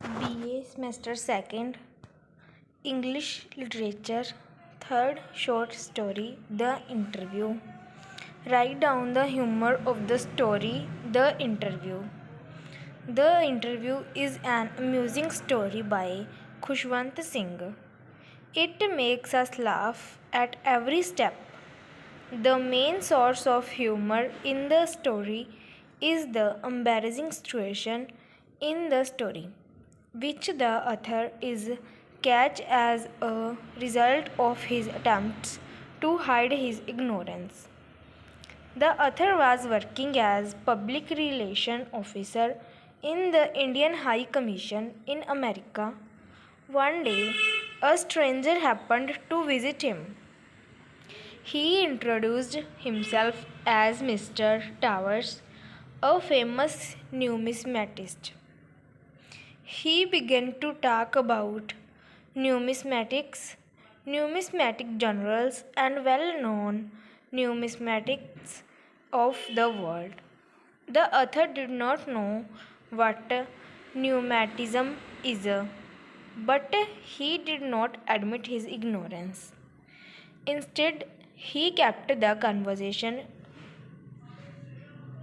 BA Semester 2nd, English Literature, third short story, The Interview. Write down the humor of the story, The Interview. The Interview is an amusing story by Khushwant Singh. It makes us laugh at every step. The main source of humor in the story is the embarrassing situation in the story, which the author is catch as a result of his attempts to hide his ignorance. The author was working as public relation officer in the Indian High Commission in America. One day, a stranger happened to visit him. He introduced himself as Mr. Towers, a famous numismatist. He began to talk about numismatics, numismatic journals, and well known numismatics of the world. The author did not know what numismatism is, but he did not admit his ignorance. Instead, he kept the conversation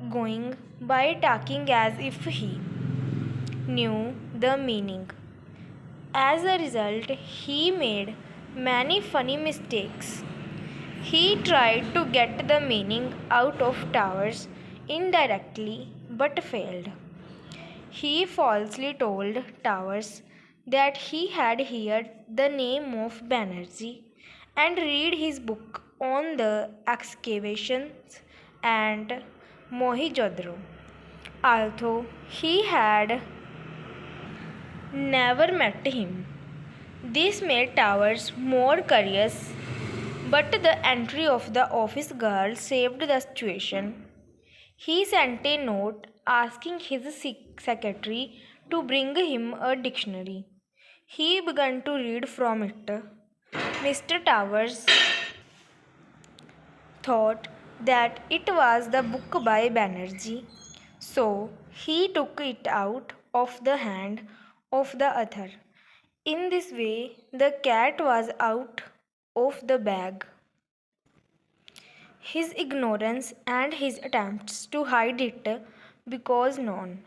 going by talking as if he knew the meaning. As a result, he made many funny mistakes. He tried to get the meaning out of Towers indirectly but failed. He falsely told Towers that he had heard the name of Banerjee and read his book on the excavations and Mohenjo-daro. Although he had never met him. This made Towers more curious, but the entry of the office girl saved the situation. He sent a note asking his secretary to bring him a dictionary. He began to read from it. Mr. Towers thought that it was the book by Banerjee, so he took it out of the hand of the author. In this way, the cat was out of the bag. His ignorance and his attempts to hide it because known.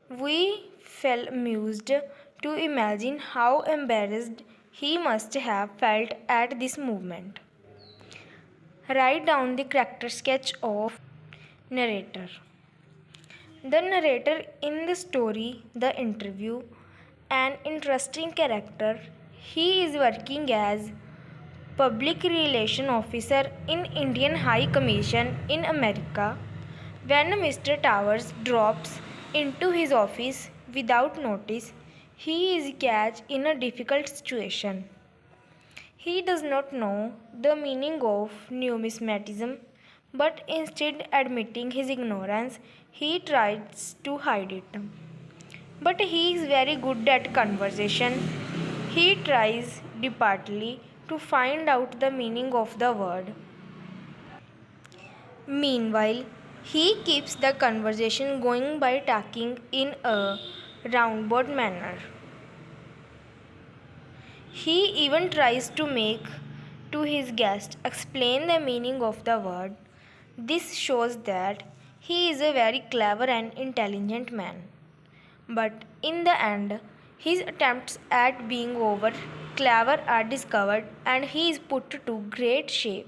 We felt amused to imagine how embarrassed he must have felt at this movement. Write down the character sketch of narrator. The narrator in the story, The Interview, an interesting character. He is working as public relation officer in Indian High Commission in America. When Mr. Towers drops into his office without notice, he is catch in a difficult situation. He does not know the meaning of numismatism, but instead admitting his ignorance, he tries to hide it. But he is very good at conversation. He tries desperately to find out the meaning of the word. Meanwhile, he keeps the conversation going by talking in a roundabout manner. He even tries to make to his guest explain the meaning of the word. This shows that he is a very clever and intelligent man. But in the end, his attempts at being over clever are discovered and he is put to great shame.